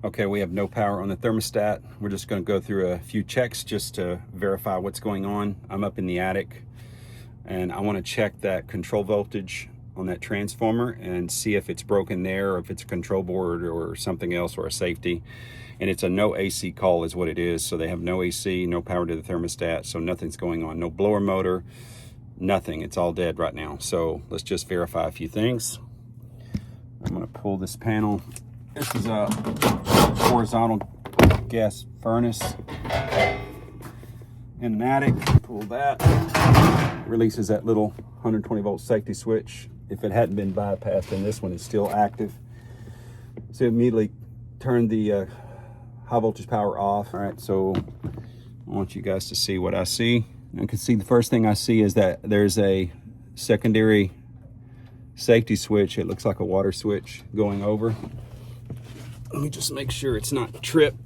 Okay, we have no power on the thermostat. We're just going to go through a few checks just to verify what's going on. I'm up in the attic and I want to check that control voltage on that transformer and see if it's broken there or if it's a control board or something else or a safety. And it's a no AC call is what it is. So they have no AC, no power to the thermostat, so nothing's going on. No blower motor, nothing. It's all dead right now. So let's just verify a few things. I'm going to pull this panel. This is a horizontal gas furnace in an attic. Pull that. Releases that little 120 volt safety switch. If it hadn't been bypassed, then this one is still active. So immediately turn the high voltage power off. All right, so I want you guys to see what I see. You can see the first thing I see is that there's a secondary safety switch. It looks like a water switch going over. Let me just make sure it's not tripped.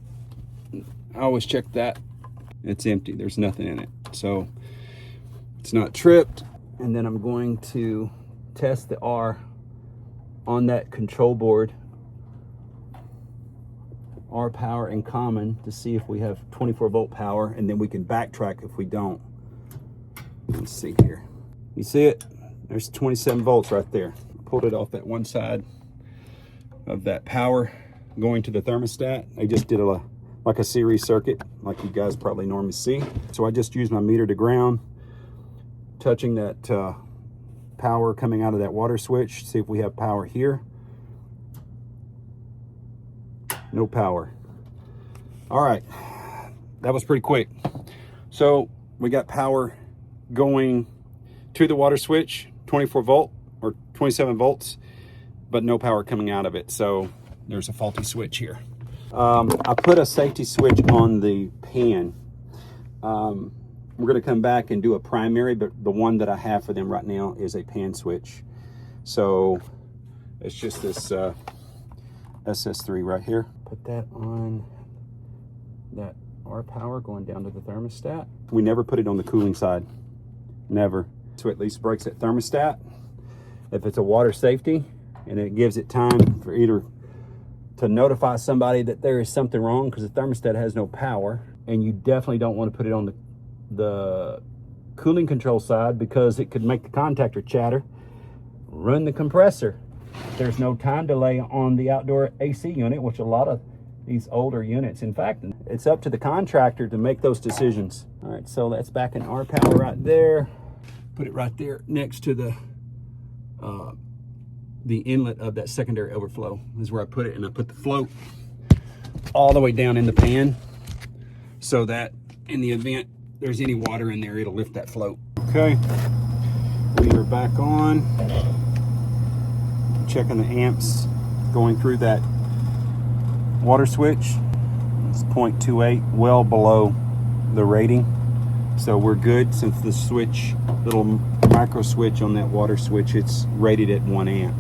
I always check that. It's empty, there's nothing in it. So it's not tripped. And then I'm going to test the R on that control board. R power and common to see if we have 24 volt power, and then we can backtrack if we don't. Let's see here. You see it? There's 27 volts right there. Pulled it off that one side of that power going to the thermostat. I just did like a series circuit like you guys probably normally see. So I just used my meter to ground, touching that power coming out of that water switch. See if we have power here. No power. All right, that was pretty quick. So we got power going to the water switch, 24 volt or 27 volts, but no power coming out of it. So there's a faulty switch here. I put a safety switch on the pan. We're gonna come back and do a primary, but the one that I have for them right now is a pan switch. So it's just this SS3 right here. Put that on that R power going down to the thermostat. We never put it on the cooling side, never. So at least breaks that thermostat. If it's a water safety, and it gives it time for either to notify somebody that there is something wrong because the thermostat has no power. And you definitely don't want to put it on the cooling control side because it could make the contactor chatter, run the compressor. There's no time delay on the outdoor AC unit, which a lot of these older units, in fact, it's up to the contractor to make those decisions. All right, so that's back in our power right there. Put it right there next to the inlet of that secondary overflow is where I put it, and I put the float all the way down in the pan so that in the event there's any water in there, it'll lift that float. Okay, we are back on. Checking the amps going through that water switch. It's 0.28, well below the rating. So we're good since the switch, little micro switch on that water switch, it's rated at 1 amp.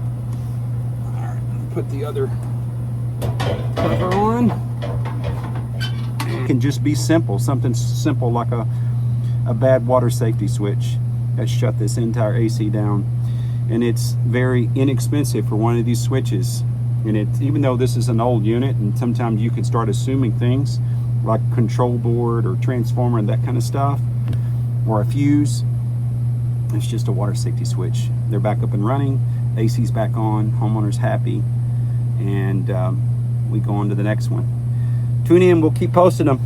All right, put the other cover on. It can just be simple, something simple like a bad water safety switch that shut this entire AC down. And it's very inexpensive for one of these switches. And even though this is an old unit, and sometimes you can start assuming things like control board or transformer and that kind of stuff, or a fuse, it's just a water safety switch. They're back up and running, AC's back on, homeowner's happy, and we go on to the next one. Tune in, we'll keep posting them.